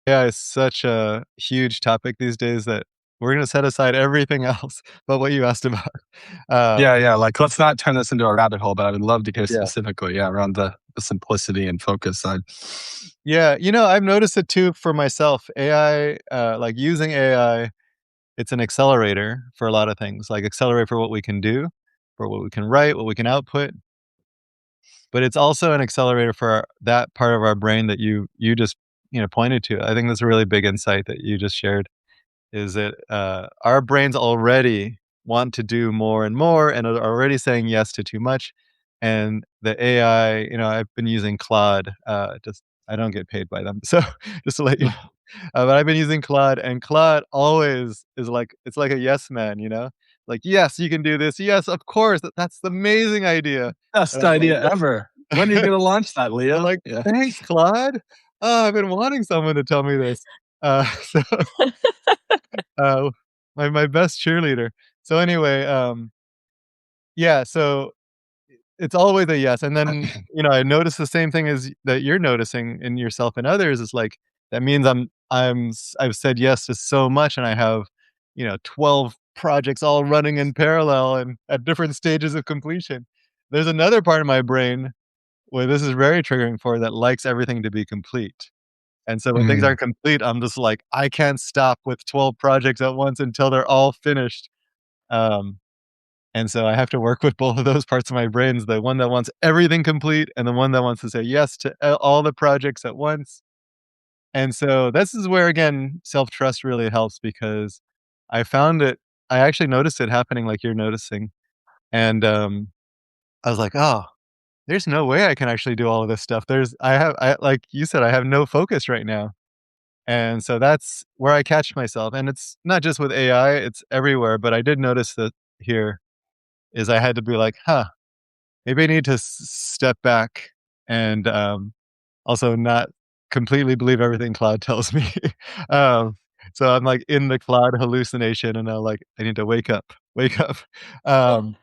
AI is such a huge topic these days that we're going to set aside everything else but what you asked about. Yeah, Um, yeah. Like, let's not turn this into a rabbit hole, but I would love to hear yeah. specifically, yeah, around the simplicity and focus side. Yeah. I've noticed it too for myself. AI, like using AI, it's an accelerator for a lot of things, like accelerate for what we can do, for what we can write, what we can output. But it's also an accelerator for that part of our brain that you just pointed to. I think that's a really big insight that you just shared. Is that our brains already want to do more and more and are already saying yes to too much. And the AI, I've been using Claude. Just I don't get paid by them, so just to let you know. But I've been using Claude, and Claude always is like it's like a yes man, like yes, you can do this. Yes, of course, that's the amazing idea. And Best I'm like, idea ever. When are you going to launch that, I'm Leo? like, Yeah. thanks, Claude. Oh, I've been wanting someone to tell me this. So uh, my best cheerleader. So anyway, yeah, so it's always a yes, and then, I notice the same thing as that you're noticing in yourself and others is, like, that means I've said yes to so much, and I have, 12 projects all running in parallel and at different stages of completion. There's another part of my brain where this is very triggering for that likes everything to be complete, and so when things Mm, aren't complete, I'm just like, "I can't stop with 12 projects at once until they're all finished." Um, and so I have to work with both of those parts of my brains, the one that wants everything complete and the one that wants to say yes to all the projects at once. And so this is where, again, self-trust really helps because I found it I actually noticed it happening like you're noticing. And, I was like, "Oh, there's no way I can actually do all of this stuff. I like you said, I have no focus right now." And so that's where I catch myself. And it's not just with AI, it's everywhere, but I did notice that here is I had to be like, "Huh, maybe I need to step back and, also not completely believe everything Claude tells me." Um, so I'm, like, in the Claude hallucination, and I'm like, "I need to wake up, wake up." Um,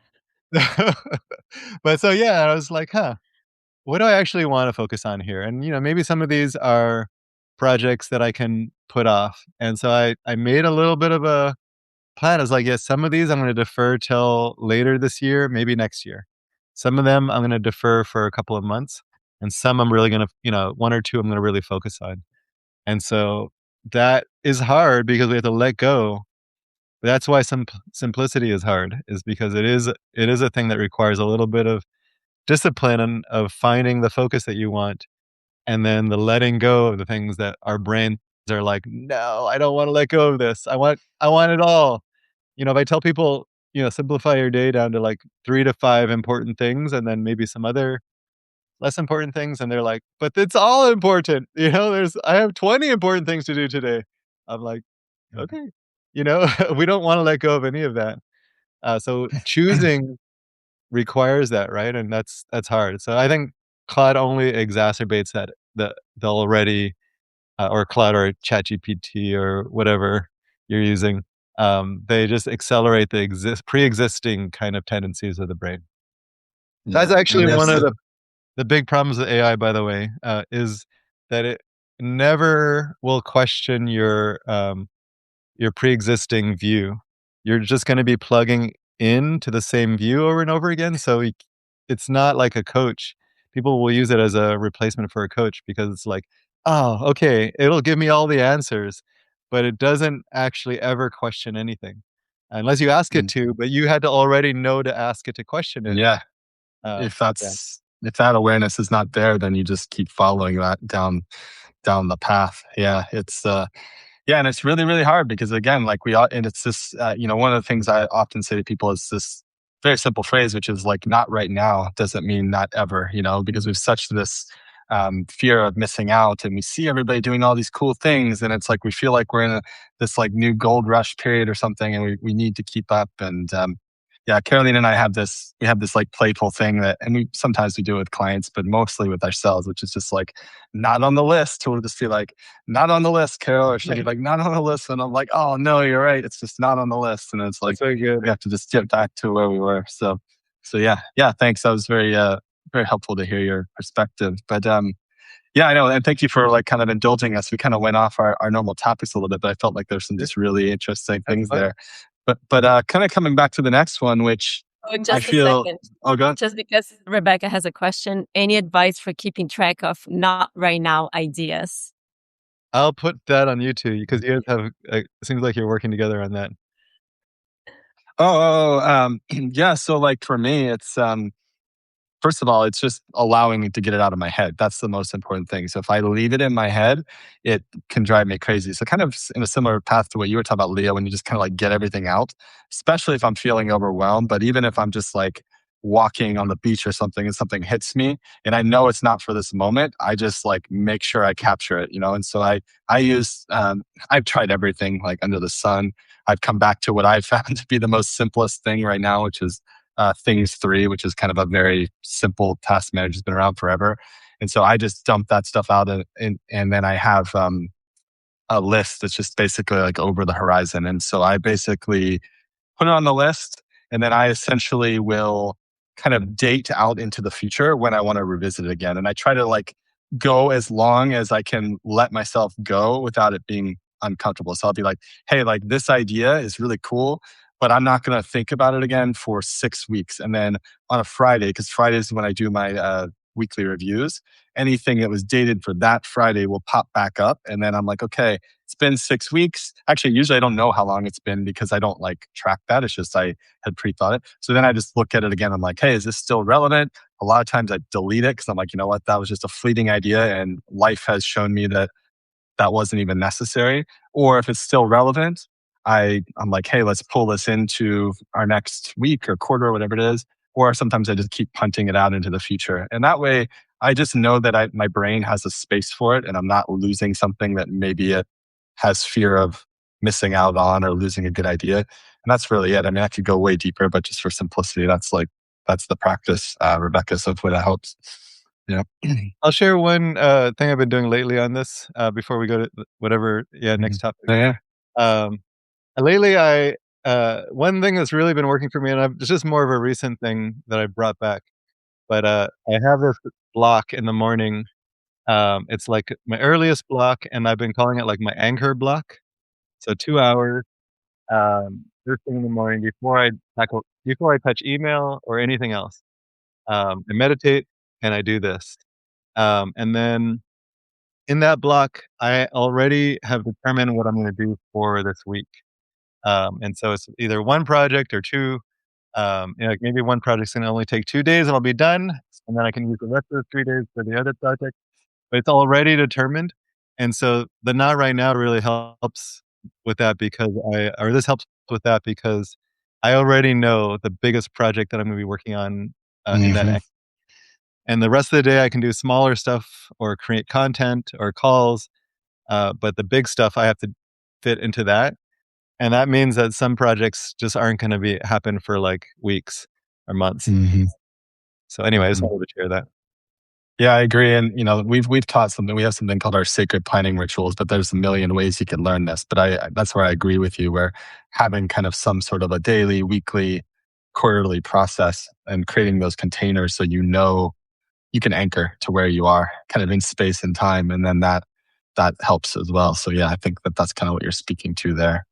but so, yeah, I was like, "Huh, what do I actually wanna focus on here?" And, maybe some of these are projects that I can put off. And so I made a little bit of a plan. Is like, "Yes, some of these I'm gonna defer till later this year, maybe next year. Some of them I'm gonna defer for a couple of months, and some I'm really gonna 1 or 2 I'm gonna really focus on." And so that is hard because we have to let go. That's why simplicity is hard, is because it is a thing that requires a little bit of discipline and of finding the focus that you want, and then the letting go of the things that our brains are like, "No, I don't wanna let go of this. I want it all." If I tell people, simplify your day down to like 3 to 5 important things and then maybe some other less important things, and they're like, "But it's all important." I have 20 important things to do today. I'm like, "Okay." We don't wanna let go of any of that. So choosing requires that, right? And that's hard. So I think Claude only exacerbates that, the already, or Claude or ChatGPT or whatever you're using, they just accelerate the pre-existing kind of tendencies of the brain. That's yeah. actually And one there's, of the big problems with AI, by the way, is that it never will question your pre-existing view. You're just gonna be plugging into the same view over and over again, so it's not like a coach. People will use it as a replacement for a coach because it's like, "Oh, okay, it'll give me all the answers," but it doesn't actually ever question anything, unless you ask it mm, to, but you had to already know to ask it to question it. yeah. Uh, yeah. If that awareness is not there, then you just keep following that down the path. Yeah, yeah, and it's really really hard because again, like and it's this one of the things I often say to people is this very simple phrase, which is like not right now doesn't mean not ever. Because we've such this fear of missing out, and we see everybody doing all these cool things, and it's like we feel like we're in this like new gold rush period or something, and we need to keep up. And yeah, Caroline and I we have this like playful thing that, and we sometimes we do it with clients, but mostly with ourselves, which is just like not on the list. We'll just be like, not on the list, Carol, or she'll be like, not on the list. And I'm like, oh no, you're right. It's just not on the list. And it's like, That's very good. we have to just get back to where we were. So yeah, yeah, thanks. That was very helpful to hear your perspective. But Yeah, I know. And thank you for like kind of indulging us. We kind of went off our normal topics a little bit, but I felt like there's some Yeah, just really interesting that's things fun. there. But kind of coming back to the next one, which Oh, I just a feel, second. oh, God. Just because Rebecca has a question, any advice for keeping track of not right now ideas? I'll put that on you two because you guys have. It seems like you're working together on that. Yeah. So like for me, it's first of all, it's just allowing me to get it out of my head. That's the most important thing. So if I leave it in my head, it can drive me crazy. So kind of in a similar path to what you were talking about, Leo, when you just kind of like get everything out, especially if I'm feeling overwhelmed. But even if I'm just like walking on the beach or something and something hits me and I know it's not for this moment, I just like make sure I capture it, you know? And so I use, I've tried everything like under the sun. I've come back to what I found to be the most simplest thing right now, which is Things 3, which is kind of a very simple task manager, has been around forever. And so I just dump that stuff out and then I have a list that's just basically like over the horizon. And so I basically put it on the list, and then I essentially will kind of date out into the future when I want to revisit it again. And I try to like go as long as I can let myself go without it being uncomfortable. So I'll be like, hey, like this idea is really cool, but I'm not going to think about it again for 6 weeks. And then on a Friday, because Friday is when I do my weekly reviews, anything that was dated for that Friday will pop back up. And then I'm like, okay, it's been 6 weeks. Actually, usually I don't know how long it's been because I don't like track that. It's just I had pre-thought it. So then I just look at it again. I'm like, hey, is this still relevant? A lot of times I delete it because I'm like, you know what? That was just a fleeting idea. And life has shown me that that wasn't even necessary. Or if it's still relevant, I'm like, hey, let's pull this into our next week or quarter or whatever it is. Or sometimes I just keep punting it out into the future. And that way I just know that my brain has a space for it and I'm not losing something that maybe it has fear of missing out on or losing a good idea. And that's really it. I mean, I could go way deeper, but just for simplicity, that's the practice, Rebecca. So hopefully that helps. Yeah. I'll share one thing I've been doing lately on this before we go to whatever. Yeah, next Mhm. topic. Yeah. Um, lately, I one thing that's really been working for me, and it's just more of a recent thing that I brought back. But I have this block in the morning. It's like my earliest block, and I've been calling it like my anchor block. So 2 hours, first thing in the morning before I touch email or anything else. I meditate and I do this. And then in that block, I already have determined what I'm going to do for this week. And so it's either one project or two. Like maybe one project's going to only take 2 days and I'll be done. And then I can use the rest of the 3 days for the other project. But it's already determined. And so the not right now really helps with that this helps with that because I already know the biggest project that I'm going to be working on in that. Hmm. And the rest of the day, I can do smaller stuff or create content or calls. But the big stuff I have to fit into that. And that means that some projects just aren't going to be happen for like weeks or months. Hmm. So anyway, I just Hmm. wanted to share that. Yeah, I agree. And we've taught something. We have something called our sacred planning rituals, but there's a million ways you can learn this. But that's where I agree with you, where having kind of some sort of a daily, weekly, quarterly process and creating those containers so you know you can anchor to where you are kind of in space and time. And then that helps as well. So yeah, I think that's kind of what you're speaking to there.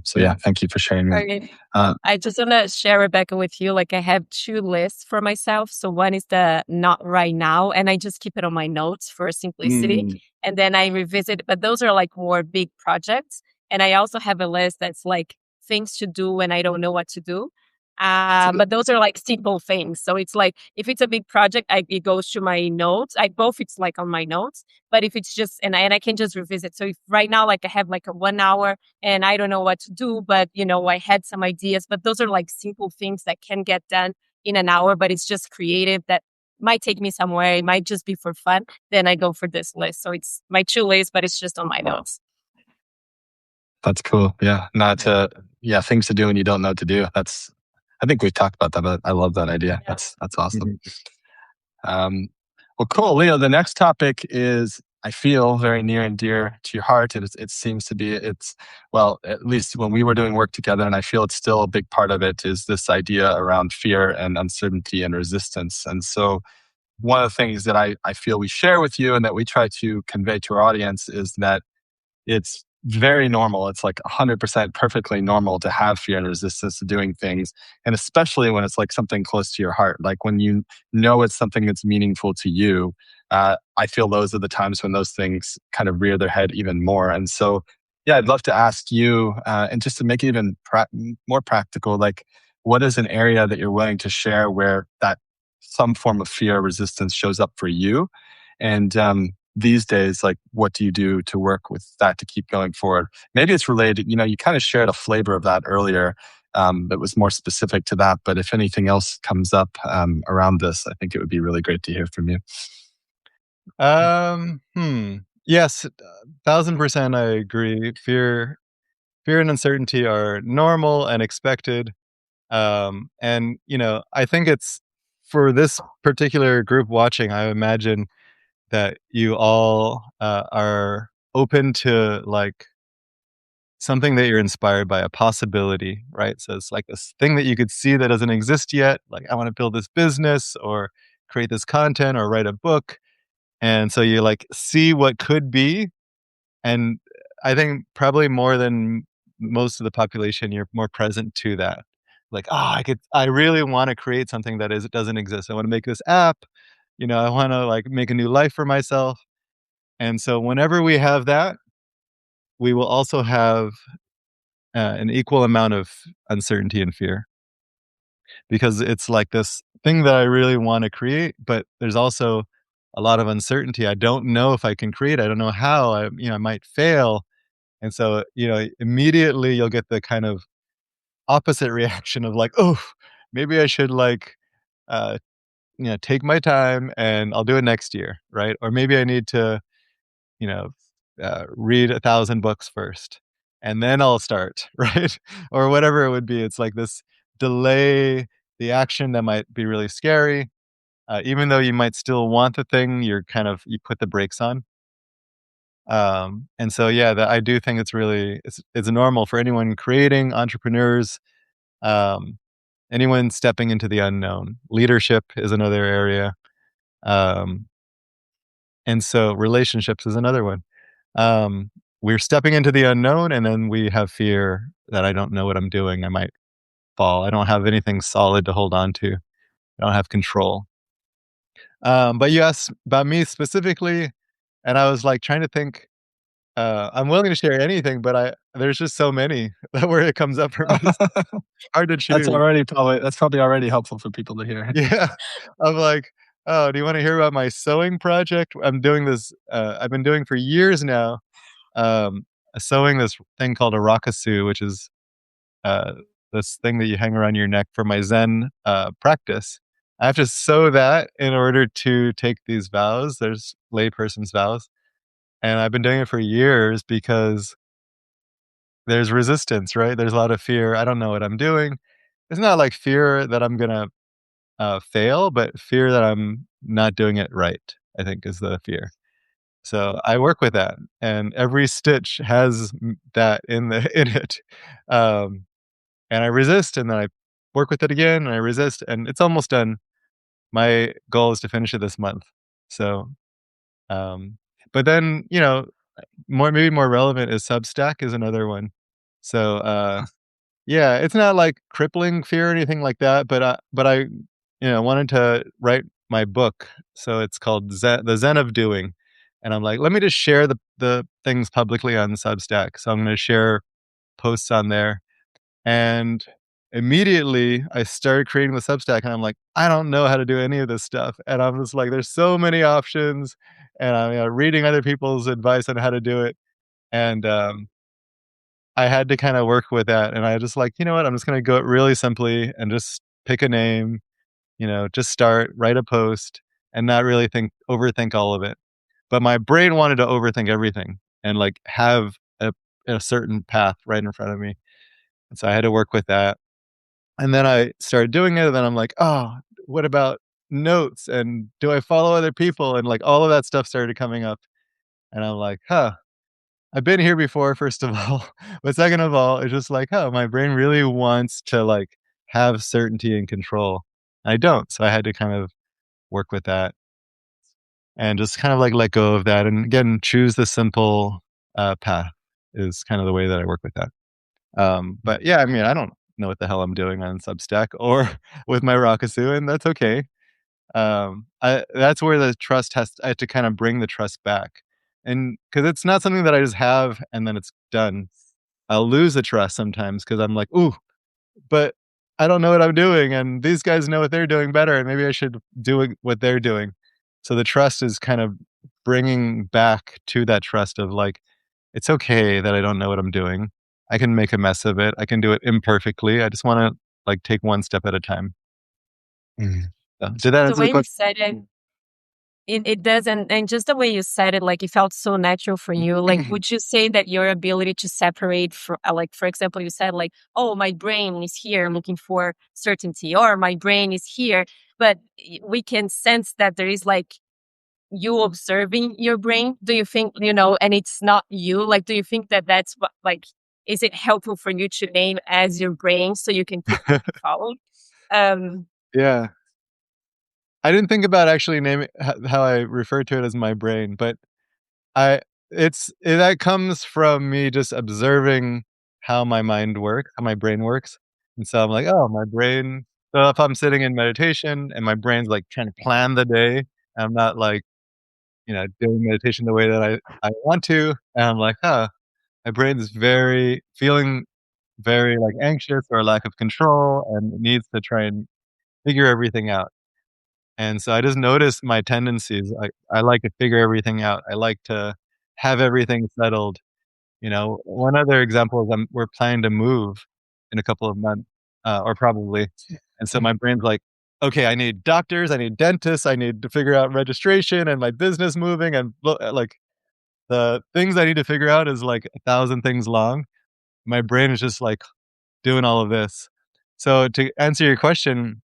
So yeah, thank you for sharing that. Okay. Uh, I just want to share, Rebecca, with you. Like, I have two lists for myself. So one is the not right now, and I just keep it on my notes for simplicity. Mm. And then I revisit, but those are like more big projects. And I also have a list that's like things to do when I don't know what to do. But those are like simple things. So it's like if it's a big project, it goes to my notes. It's like on my notes. But if it's just and I can just revisit. So if right now like I have like a 1 hour and I don't know what to do, but I had some ideas. But those are like simple things that can get done in an hour. But it's just creative that might take me somewhere. It might just be for fun. Then I go for this list. So it's my two lists, but it's just on my notes. that's cool. Yeah. Things to do when you don't know what to do. I think we've talked about that, but I love that idea. Yeah. That's awesome. Mhm. Um, well, cool, Leo. The next topic is, I feel, very near and dear to your heart. It seems to be. Well, at least when we were doing work together, and I feel it's still a big part of it. Is this idea around fear and uncertainty and resistance? And so, one of the things that I feel we share with you and that we try to convey to our audience is that it's very normal. It's like 100% perfectly normal to have fear and resistance to doing things. And especially when it's like something close to your heart, like when you know it's something that's meaningful to you. I feel those are the times when those things kind of rear their head even more. And so, yeah, I'd love to ask you, and just to make it even more practical, like what is an area that you're willing to share where that some form of fear or resistance shows up for you? And these days, like what do you do to work with that to keep going forward? Maybe it's related, you kind of shared a flavor of that earlier that was more specific to that. But if anything else comes up around this, I think it would be really great to hear from you. Yes, 1,000% I agree. Fear and uncertainty are normal and expected. And I think it's for this particular group watching, I imagine that you all are open to like something that you're inspired by, a possibility, right? So it's like this thing that you could see that doesn't exist yet. Like, I want to build this business or create this content or write a book. And so you like see what could be. And I think probably more than most of the population, you're more present to that. Like, I really want to create something that it doesn't exist. I want to make this app. I want to like make a new life for myself. And so whenever we have that, we will also have an equal amount of uncertainty and fear, because it's like this thing that I really want to create, but there's also a lot of uncertainty. I don't know if I can create. I don't know how. I might fail, and so immediately you'll get the kind of opposite reaction of like, oh, maybe I should like, uh, take my time and I'll do it next year, right? Or maybe I need to you know, read 1,000 books first, and then I'll start, right? Or whatever it would be. It's like this delay the action that might be really scary. Even though you might still want the thing, you put the brakes on. And so, yeah, I do think it's normal for anyone creating, entrepreneurs, um, anyone stepping into the unknown. Leadership is another area. Um, and so relationships is another one. We're stepping into the unknown, and then we have fear that I don't know what I'm doing. I might fall. I don't have anything solid to hold on to. I don't have control. But you asked about me specifically, and I was like trying to think. I'm willing to share anything, but there's just so many where it comes up for me. It's hard to choose. That's probably already helpful for people to hear. Yeah, I'm like, oh, do you want to hear about my sewing project? I'm doing this. I've been doing for years now. Um, Sewing this thing called a rakasu, which is uh, this thing that you hang around your neck for my Zen practice. I have to sew that in order to take these vows. There's layperson's vows. And I've been doing it for years because there's resistance, right? There's a lot of fear. I don't know what I'm doing. It's not like fear that I'm going to fail, but fear that I'm not doing it right, I think is the fear. So I work with that, and every stitch has that in it. Um, and I resist, and then I work with it again, and I resist, and it's almost done. My goal is to finish it this month. So, um, but then maybe more relevant is Substack is another one. So yeah, it's not like crippling fear or anything like that, but I wanted to write my book, so it's called The Zen of Doing, and I'm like, let me just share the things publicly on Substack. So I'm going to share posts on there, and immediately I started creating the Substack, and I'm like, I don't know how to do any of this stuff, and I'm just like, there's so many options, and I'm reading other people's advice on how to do it, and I had to kind of work with that, and I just like, you know what? I'm just going to go it really simply and just pick a name, just start, write a post, and not really overthink all of it. But my brain wanted to overthink everything and like have a certain path right in front of me. And so I had to work with that. And then I started doing it, and then I'm like, oh, what about notes? And do I follow other people? And like all of that stuff started coming up. And I'm like, huh, I've been here before, first of all. But second of all, it's just like, oh, my brain really wants to like have certainty and control. I don't. So I had to kind of work with that. and just kind of like let go of that. And again, choose the simple path is kind of the way that I work with that. But yeah, I mean, I don't know what the hell I'm doing on Substack or with my Rakusu, and that's okay. That's where the trust I have to kind of bring the trust back. And because it's not something that I just have and then it's done. I'll lose the trust sometimes because I'm like, ooh, but I don't know what I'm doing, and these guys know what they're doing better, and maybe I should do what they're doing. So the trust is kind of bringing back to that trust of like, it's okay that I don't know what I'm doing. I can make a mess of it. I can do it imperfectly. I just want to like take one step at a time. Mm. Did that The answer the way you question? said it does, and just the way you said it, like it felt so natural for you. Like, would you say that your ability to separate from, like, for example, you said like, oh, my brain is here looking for certainty, or my brain is here, but we can sense that there is like you observing your brain. Do you think, and it's not you? Like, do you think that that's what, like, is it helpful for you to name as your brain so you can keep following? Um, Yeah. I didn't think about actually naming how I refer to it as my brain, but I that comes from me just observing how my mind works, how my brain works. And so I'm like, oh, my brain. So if I'm sitting in meditation and my brain's like trying to plan the day, I'm not like, doing meditation the way that I want to. And I'm like, huh, my brain is feeling very like anxious or lack of control and needs to try and figure everything out. And so I just noticed my tendencies. I like to figure everything out. I like to have everything settled. One other example is we're planning to move in a couple of months, or probably. And so my brain's like, okay, I need doctors, I need dentists, I need to figure out registration and my business moving, and like the things I need to figure out is like 1,000 things long. My brain is just like doing all of this. So to answer your question,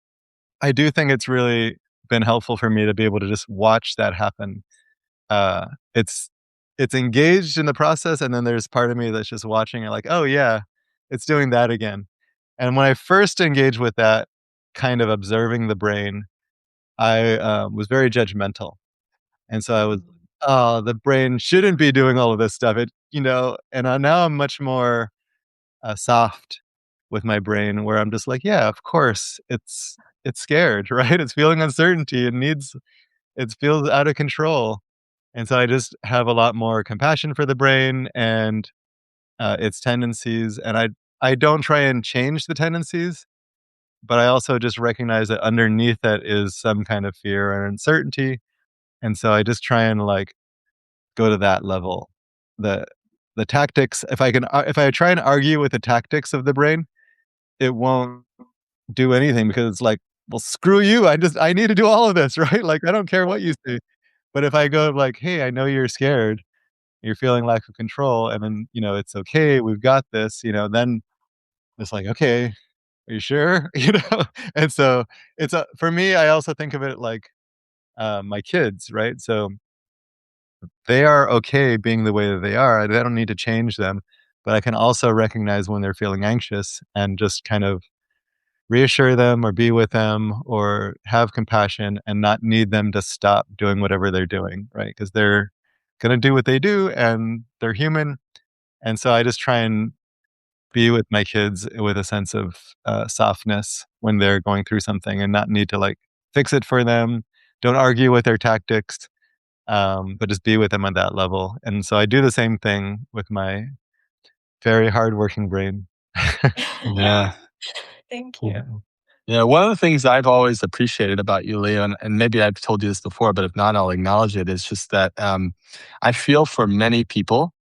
I do think it's really been helpful for me to be able to just watch that happen. Uh, it's it's engaged in the process, and then there's part of me that's just watching it, like, oh yeah, it's doing that again. And when I first engaged with that kind of observing the brain, I was very judgmental, and so I was, oh, the brain shouldn't be doing all of this stuff. And now I'm much more soft with my brain, where I'm just like, yeah, of course, it's scared, right? It's feeling uncertainty. It feels out of control. And so I just have a lot more compassion for the brain and its tendencies. And I don't try and change the tendencies, but I also just recognize that underneath that is some kind of fear or uncertainty. And so I just try and like go to that level. The the tactics, if I try and argue with the tactics of the brain, it won't do anything because it's like, well, screw you. I need to do all of this, right? Like, I don't care what you say. But if I go like, hey, I know you're scared, you're feeling lack of control, and then, it's okay, we've got this, then it's like, okay, are you sure? And so for me, I also think of it like my kids, right? So they are okay being the way that they are. I don't need to change them, but I can also recognize when they're feeling anxious and just kind of reassure them or be with them or have compassion and not need them to stop doing whatever they're doing, right? Because they're going to do what they do and they're human. And so I just try and be with my kids with a sense of softness when they're going through something and not need to like fix it for them. Don't argue with their tactics, but just be with them on that level. And so I do the same thing with my very hardworking brain. Yeah. Thank you. Yeah, one of the things I've always appreciated about you, Leo, and maybe I've told you this before, but if not, I'll acknowledge it, is just that I feel for many people,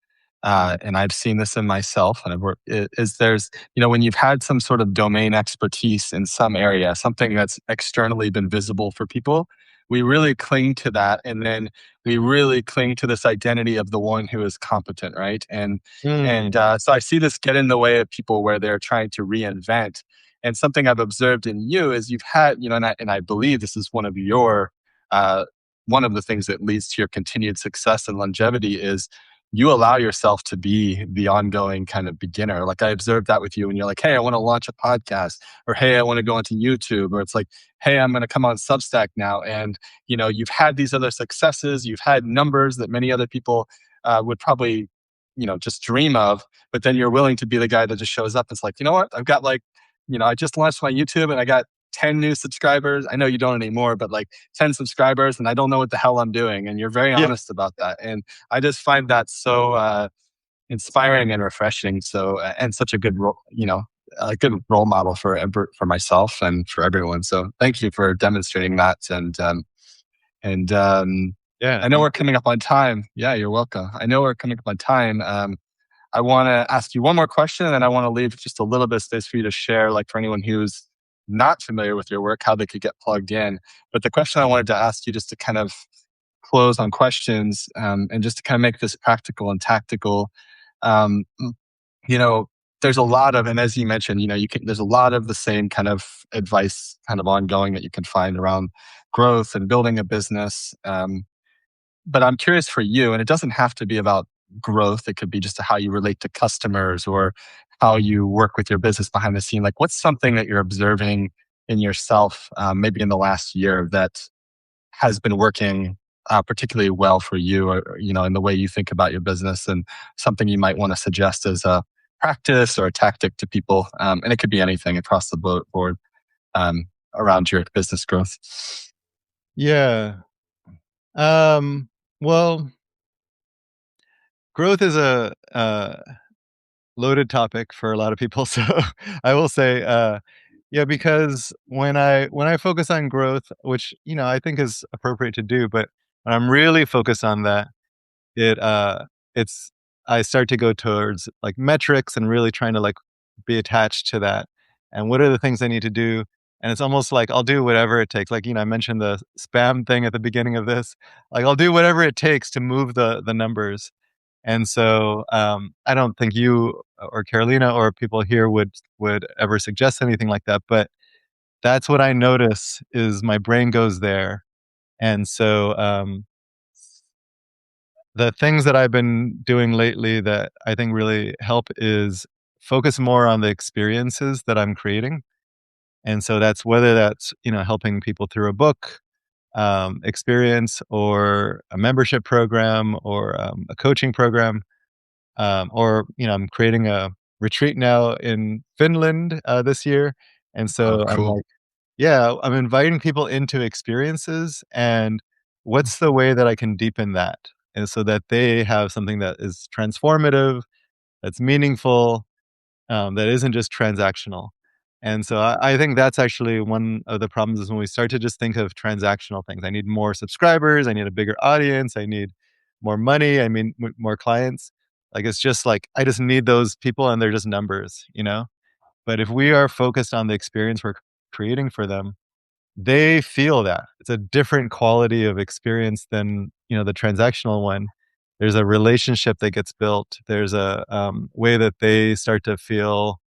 and I've seen this in myself, and I've worked, is there's, when you've had some sort of domain expertise in some area, something that's externally been visible for people, we really cling to that. And then we really cling to this identity of the one who is competent, right? So I see this get in the way of people where they're trying to reinvent. And something I've observed in you is you've had, and I believe this is uh, one of the things that leads to your continued success and longevity is you allow yourself to be the ongoing kind of beginner. Like I observed that with you, and you're like, hey, I want to launch a podcast, or hey, I want to go into YouTube, or it's like, hey, I'm going to come on Substack now. And, you've had these other successes, you've had numbers that many other people would probably, just dream of, but then you're willing to be the guy that just shows up. It's like, you know what? I've got like, I just launched my YouTube and I got 10 new subscribers. I know you don't anymore, but like 10 subscribers, and I don't know what the hell I'm doing. And you're very Yeah. honest about that. And I just find that so inspiring and refreshing. So, and such a good role, a good role model for myself and for everyone. So thank you for demonstrating that. And Yeah. I know we're coming up on time. Yeah, you're welcome. I know we're coming up on time. I want to ask you one more question, and then I want to leave just a little bit of space for you to share, like for anyone who's not familiar with your work, how they could get plugged in. But the question I wanted to ask you, just to kind of close on questions, and just to kind of make this practical and tactical, um, you know, there's a lot of, and as you mentioned, there's a lot of the same kind of advice kind of ongoing that you can find around growth and building a business. But I'm curious for you, and it doesn't have to be about growth. It could be just how you relate to customers or how you work with your business behind the scene. Like, what's something that you're observing in yourself, maybe in the last year, that has been working particularly well for you, or in the way you think about your business, and something you might want to suggest as a practice or a tactic to people. And it could be anything across the board around your business growth. Yeah. Well, growth is a loaded topic for a lot of people. So I will say, yeah, because when I focus on growth, which I think is appropriate to do, but when I'm really focused on that, it it's I start to go towards like metrics and really trying to like be attached to that. And what are the things I need to do? And it's almost like I'll do whatever it takes. Like, I mentioned the spam thing at the beginning of this. Like, I'll do whatever it takes to move the numbers. And so I don't think you or Carolina or people here would ever suggest anything like that. But that's what I notice is my brain goes there. And so the things that I've been doing lately that I think really help is focus more on the experiences that I'm creating. And so that's whether that's, helping people through a book experience, or a membership program, or a coaching program, or, I'm creating a retreat now in Finland this year. And Oh, so I'm cool. like, yeah, I'm inviting people into experiences, and what's the way that I can deepen that? And so that they have something that is transformative, that's meaningful, that isn't just transactional. And so I think that's actually one of the problems is when we start to just think of transactional things. I need more subscribers. I need a bigger audience. I need more money. I mean, more clients. Like, it's just like, I just need those people and they're just numbers. But if we are focused on the experience we're creating for them, they feel that. It's a different quality of experience than, the transactional one. There's a relationship that gets built. There's a way that they start to feel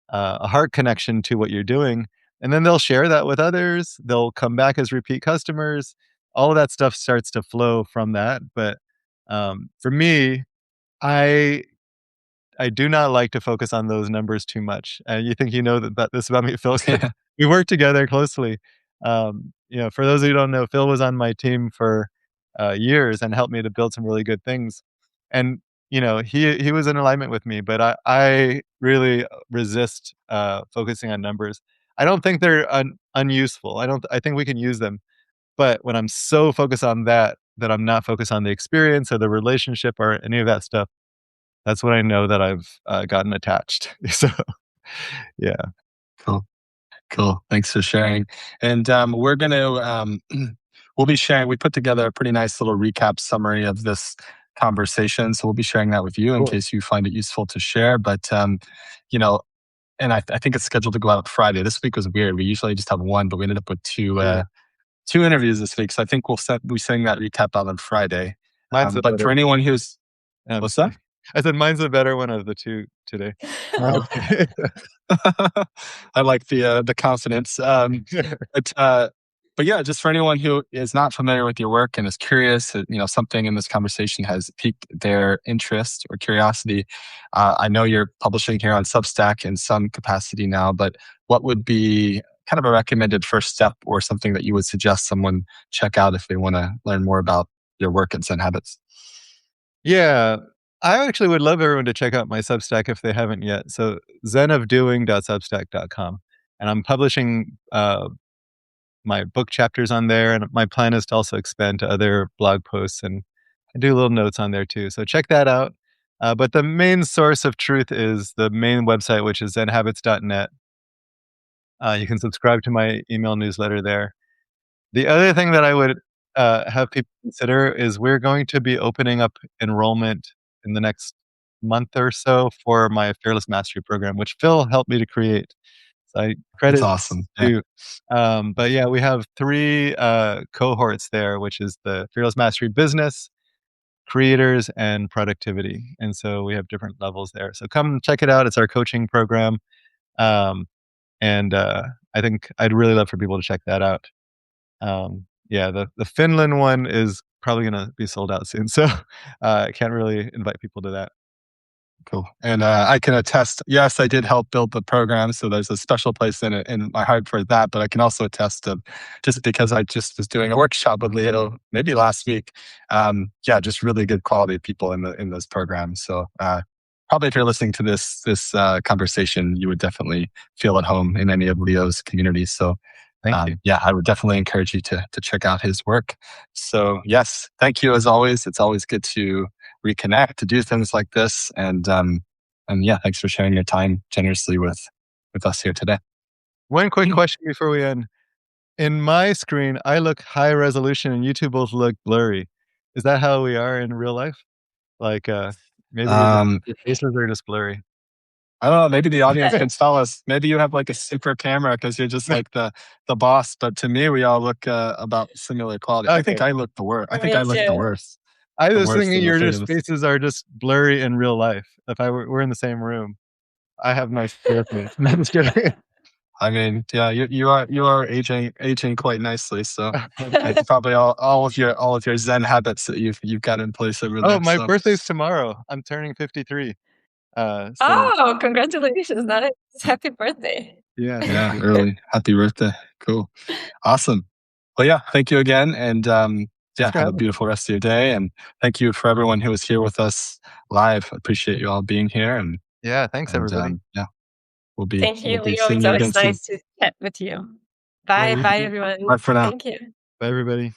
a heart connection to what you're doing. And then they'll share that with others. They'll come back as repeat customers. All of that stuff starts to flow from that. But for me, I I do not like to focus on those numbers too much. And you think that this about me, Phil? 'Cause Yeah. we work together closely. For those of you who don't know, Phil was on my team for years and helped me to build some really good things. And he was in alignment with me, but I really resist focusing on numbers. I don't think they're unuseful. I think we can use them. But when I'm so focused on that I'm not focused on the experience or the relationship or any of that stuff, that's when I know that I've gotten attached. So, yeah. Cool. Cool. Thanks for sharing. And we're going to, we'll be sharing, we put together a pretty nice little recap summary of this conversation. So we'll be sharing that with you in Cool. case you find it useful to share. But, you know, and I think it's scheduled to go out Friday. This week was weird. We usually just have one, but we ended up with Yeah. two interviews this week. So I think we'll be sending that recap out on Friday. Mine's the But for better. anyone who's, I'm what's just that? kidding. I said mine's the better one of the two today. Oh. I like the confidence. But But yeah, just for anyone who is not familiar with your work and is curious, something in this conversation has piqued their interest or curiosity. I know you're publishing here on Substack in some capacity now, but what would be kind of a recommended first step or something that you would suggest someone check out if they want to learn more about your work at Zen Habits? Yeah, I actually would love everyone to check out my Substack if they haven't yet. So zenofdoing.substack.com. And I'm publishing my book chapters on there, and my plan is to also expand to other blog posts, and I do little notes on there too. So check that out. But the main source of truth is the main website, which is zenhabits.net. You can subscribe to my email newsletter there. The other thing that I would have people consider is we're going to be opening up enrollment in the next month or so for my Fearless Mastery program, which Phil helped me to create. So I That's credit awesome. Yeah. to. But yeah, we have 3 cohorts there, which is the Fearless Mastery Business, Creators, and Productivity. And so we have different levels there. So come check it out. It's our coaching program. Um, and I think I'd really love for people to check that out. Yeah, the Finland one is probably gonna be sold out soon, so I can't really invite people to that. Cool. And I can attest, yes, I did help build the program. So there's a special place in my heart for that. But I can also attest to, just because I just was doing a workshop with Leo maybe last week. Yeah, just really good quality people in those programs. So probably if you're listening to this conversation, you would definitely feel at home in any of Leo's communities. So Thank you. yeah, I would definitely encourage you to check out his work. So yes, thank you as always. It's always good to reconnect, to do things like this, and yeah, thanks for sharing your time generously with us here today. One quick question before we end. In my screen, I look high resolution and you 2 both look blurry. Is that how we are in real life? Like, maybe your faces are just blurry. I don't know. Maybe the audience can tell us. Maybe you have like a super camera because you're just like the boss. But to me, we all look about similar quality. I think Okay. I look the worst. I think Me I look the too. worst. I The was worst thinking of the your 3 just of us. faces are just blurry in real life. If we're in the same room, I have nice with me. No, I'm just kidding. I mean, yeah, you are aging quite nicely. So it's probably all of your Zen habits that you've got in place over there. Oh, my So birthday's tomorrow. I'm turning 53. So Oh, congratulations. Nice. Happy birthday. yeah, thank yeah, you. early happy birthday. Cool, awesome. Well, yeah, thank you again, and yeah, for have a having me. beautiful rest of your day. And thank you for everyone who was here with us live. Appreciate you all being here, and Yeah, thanks everybody. yeah, we'll be Thank you, Leo. seeing It's you always again soon. nice to chat with you. Yeah, Bye. you Bye, too. everyone. Bye for now. Thank you. Bye everybody.